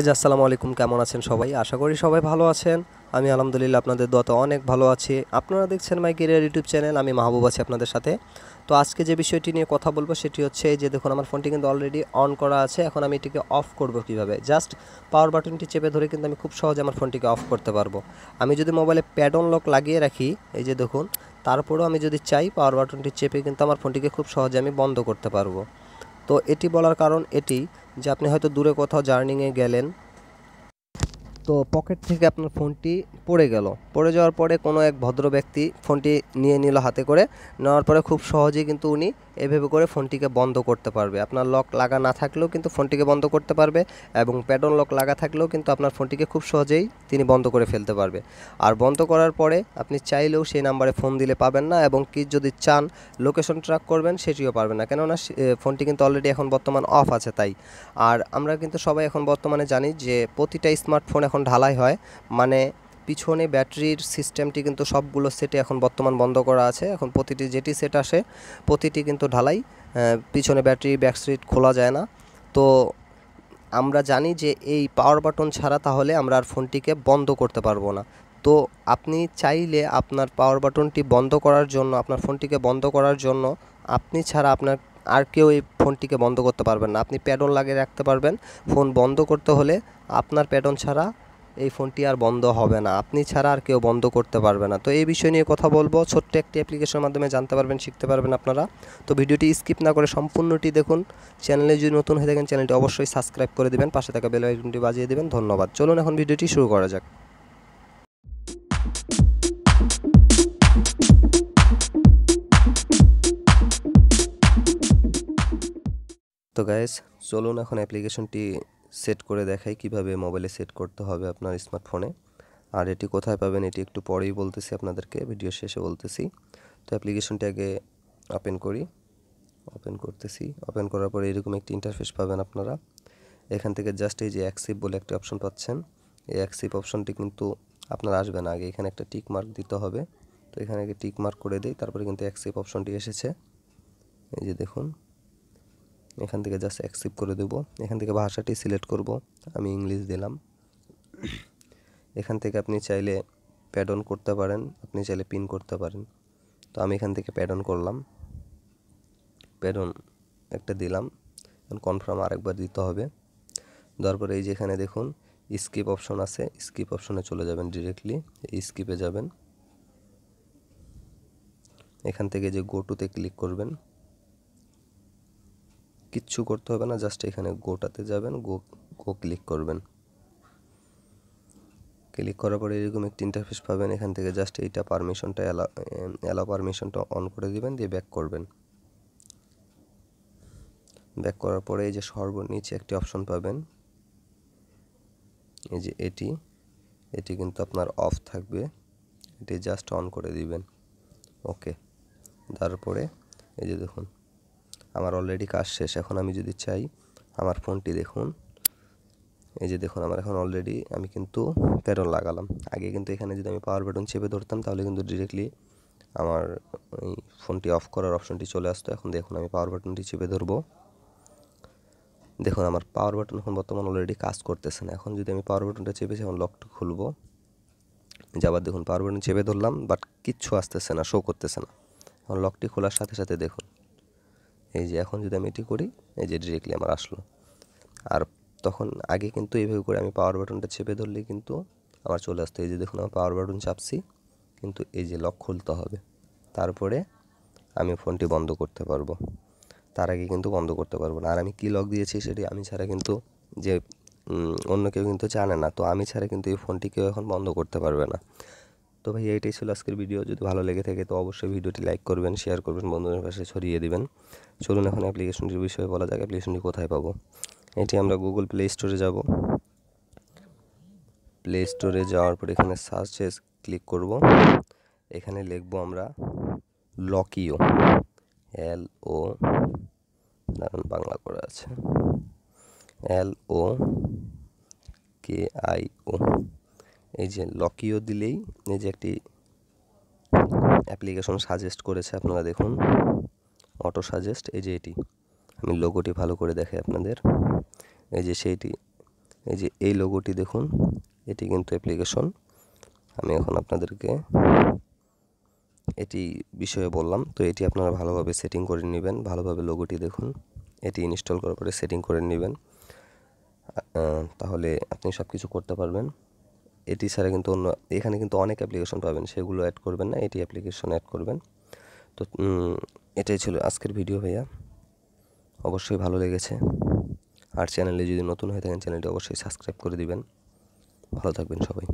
আসসালামু আলাইকুম, কেমন আছেন সবাই? আশা করি সবাই ভালো আছেন। আমি আলহামদুলিল্লাহ আপনাদের দোয়াতে অনেক ভালো আছি। আপনারা দেখছেন মাই কেরিয়ার ইউটিউব চ্যানেল। আমি মাহবুব আছি আপনাদের সাথে। তো আজকে যে বিষয়টি নিয়ে কথা বলবো সেটি হচ্ছে এই যে দেখুন, আমার ফোনটি কিন্তু অলরেডি অন করা আছে। এখন আমি এটিকে অফ করব কিভাবে? জাস্ট পাওয়ার বাটনটি চেপে ধরে কিন্তু আমি খুব সহজে আমার ফোনটিকে অফ করতে পারবো। আমি যদি মোবাইলে প্যাড অন লক লাগিয়ে রাখি, এই যে দেখুন, তারপরেও আমি যদি চাই পাওয়ার বাটনটি চেপে কিন্তু আমার ফোনটিকে খুব সহজে আমি বন্ধ করতে পারবো। তো এটি বলার কারণ এটি যে আপনি হয়তো দূরে কোথাও জার্নিংয়ে গেলেন, তো পকেট থেকে আপনার ফোনটি পড়ে গেল। পড়ে যাওয়ার পরে কোনো এক ভদ্র ব্যক্তি ফোনটি নিয়ে নিল হাতে করে। নেওয়ার পরে খুব সহজেই কিন্তু উনি এভাবে করে ফোনটিকে বন্ধ করতে পারবে। আপনার লক লাগা না থাকলেও কিন্তু ফোনটিকে বন্ধ করতে পারবে, এবং প্যাডন লক লাগা থাকলেও কিন্তু আপনার ফোনটিকে খুব সহজেই তিনি বন্ধ করে ফেলতে পারবে। আর বন্ধ করার পরে আপনি চাইলেও সেই নাম্বারে ফোন দিলে পাবেন না, এবং কি যদি চান লোকেশন ট্র্যাক করবেন সেটিও পারবেন না, কেননা ফোনটি কিন্তু অলরেডি এখন বর্তমান অফ আছে তাই। আর আমরা কিন্তু সবাই এখন বর্তমানে জানি যে প্রতিটা স্মার্টফোন এখন ঢালাই হয়, মানে পিছনে ব্যাটারির সিস্টেমটি কিন্তু সবগুলো সেটে এখন বর্তমান বন্ধ করা আছে। এখন প্রতিটি যেটি সেট আসে প্রতিটি কিন্তু ঢালাই, পিছনে ব্যাটারি ব্যাকসাইড খোলা যায় না। তো আমরা জানি যে এই পাওয়ার বাটন ছাড়া তাহলে আমরা আর ফোনটিকে বন্ধ করতে পারবো না। তো আপনি চাইলে আপনার পাওয়ার বাটনটি বন্ধ করার জন্য, আপনার ফোনটিকে বন্ধ করার জন্য আপনি ছাড়া আপনার আর কেউ এই ফোনটিকে বন্ধ করতে পারবেন না। আপনি প্যাডন লাগিয়ে রাখতে পারবেন, ফোন বন্ধ করতে হলে আপনার প্যাডন ছাড়া এই ফোনটি আর বন্ধ হবে না, আপনি ছাড়া আর কেউ বন্ধ করতে পারবে না। তো এই বিষয় নিয়ে কথা বলবো, ছোট্ট একটি অ্যাপ্লিকেশনের মাধ্যমে জানতে পারবেন, শিখতে পারবেন আপনারা। তো ভিডিওটি স্কিপ না করে সম্পূর্ণটি দেখুন। চ্যানেলে যদি নতুন হয়ে থাকেন চ্যানেলটি অবশ্যই সাবস্ক্রাইব করে দেবেন, পাশে থাকা বেল আইকনটি বাজিয়ে দেবেন। ধন্যবাদ। চলুন এখন ভিডিওটি শুরু করা যাক। তো গাইস, চলুন এখন অ্যাপ্লিকেশনটি সেট করে দেখাই কিভাবে মোবাইলে সেট করতে হবে আপনার স্মার্টফোনে। আর এটি কোথায় পাবেন এটি একটু পরেই বলতেছি আপনাদেরকে, ভিডিও শেষে বলতেছি। তো অ্যাপ্লিকেশনটি আগে ওপেন করি। ওপেন করতেছি। ওপেন করার পরে এরকম একটি ইন্টারফেস পাবেন আপনারা। এখান থেকে জাস্ট এই যে অ্যাক্সেপ্ট বলে একটা অপশন পাচ্ছেন, এই অ্যাক্সেপ্ট অপশনটি কিন্তু আপনার আসবে না, আগে এখানে একটা টিক মার্ক দিতে হবে। তো এখানে আগে টিক মার্ক করে দিই, তারপরে কিন্তু অ্যাক্সেপ্ট অপশনটি এসেছে। এই যে দেখুন, এখান থেকে জাস্ট অ্যাকসেপ্ট করে দেব। এখান থেকে ভাষাটি সিলেক্ট করব, আমি ইংলিশ দিলাম। এখান থেকে আপনি চাইলে প্যাড অন করতে পারেন, আপনি চাইলে পিন করতে পারেন। তো আমি এখান থেকে প্যাড অন করলাম, প্যাড অন একটা দিলাম। কনফার্ম আরেকবার দিতে হবে। দেওয়ার পরে এই যে এখানে দেখুন স্কিপ অপশন আছে, স্কিপ অপশনে চলে যাবেন ডিরেক্টলি, এই স্কিপে যাবেন। এখান থেকে যে গো টুতে ক্লিক করবেন, কিচ্ছু করতে হবে না, জাস্ট এখানে গোটাতে যাবেন, গো ক্লিক করবেন। ক্লিক করার পরে এরকম একটি ইন্টারফেস পাবেন। এখান থেকে জাস্ট এইটা পারমিশনটা অ্যালাউ পারমিশনটা অন করে দিবেন, দিয়ে ব্যাক করবেন। ব্যাক করার পরে এই যে সর্বনিচে একটি অপশন পাবেন, এই যে এটি কিন্তু আপনার অফ থাকবে, এটি জাস্ট অন করে দিবেন। ওকে, তারপরে এই যে দেখুন আমার অলরেডি কাজ শেষ। এখন আমি যদি চাই আমার ফোনটি দেখুন, এই যে দেখুন আমার এখন অলরেডি আমি কিন্তু প্যাডন লাগালাম। আগে কিন্তু এখানে যদি আমি পাওয়ার বাটন চেপে ধরতাম তাহলে কিন্তু ডিরেক্টলি আমার এই ফোনটি অফ করার অপশনটি চলে আসতো। এখন দেখুন আমি পাওয়ার বাটনটি চেপে ধরবো, দেখুন আমার পাওয়ার বাটন এখন বর্তমান অলরেডি কাজ করতেছে না। এখন যদি আমি পাওয়ার বাটনটা চেপেছি, এখন লকটা খুলবো, যাবার দেখুন পাওয়ার বাটন চেপে ধরলাম, বাট কিচ্ছু আসতেছে না, শো করতেছে না। এখন লকটি খোলার সাথে সাথে দেখুন এই যে এখন যদি আমি এটি করি, এই যে ডিরেক্টলি আমার আসলো। আর তখন আগে কিন্তু এইভাবে করে আমি পাওয়ার বাটনটা চেপে ধরলেই কিন্তু আমার চলে আসতো। এই যে দেখুন আমার পাওয়ার বাটন চাপছি, কিন্তু এই যে লক খুলতে হবে, তারপরে আমি ফোনটি বন্ধ করতে পারবো, তার আগে কিন্তু বন্ধ করতে পারবো না। আর আমি কী লক দিয়েছি সেটি আমি ছাড়া কিন্তু যে অন্য কেউ কিন্তু জানে না। তো আমি ছাড়া কিন্তু এই ফোনটি কেউ এখন বন্ধ করতে পারবে না। তো ভাই এইটাই ছিল আজকের ভিডিও। যদি ভালো লেগে থাকে তো অবশ্যই ভিডিওটি লাইক করবেন, শেয়ার করবেন, বন্ধুদের কাছে ছড়িয়ে দিবেন। চলুন এখন অ্যাপ্লিকেশনটির বিষয়ে বলা যাক। অ্যাপ্লিকেশনটি কোথায় পাবো? এটি আমরা গুগল প্লে স্টোরে যাব। প্লে স্টোরে যাওয়ার পর এখানে সার্চে ক্লিক করব। এখানে লিখব আমরা লকিও, LO, দারুণ বাংলা করা আছে, LOKIO। এই যে লকিও দিলেই এই যে একটি অ্যাপ্লিকেশন সাজেস্ট করেছে, আপনারা দেখুন অটো সাজেস্ট। এই যে এটি, আমি লোগোটি ভালো করে দেখাই আপনাদের। এই যে সেইটি এই যে এই লোগোটি দেখুন, এটি কিন্তু অ্যাপ্লিকেশন। আমি এখন আপনাদেরকে এটি বিষয়ে বললাম। তো এটি আপনারা ভালোভাবে সেটিং করে নেবেন। ভালোভাবে লোগোটি দেখুন, এটি ইনস্টল করার পরে সেটিং করে নেবেন, তাহলে আপনি সব কিছু করতে পারবেন। এটি ছাড়া কিন্তু অন্য এখানে কিন্তু অনেক অ্যাপ্লিকেশন পাবেন, সেগুলো অ্যাড করবেন না, এটি অ্যাপ্লিকেশন অ্যাড করবেন। তো এটাই ছিল আজকের ভিডিও ভাইয়া। অবশ্যই ভালো লেগেছে। আর চ্যানেলে যদি নতুন হয়ে থাকেন চ্যানেলটি অবশ্যই সাবস্ক্রাইব করে দিবেন। ভালো থাকবেন সবাই।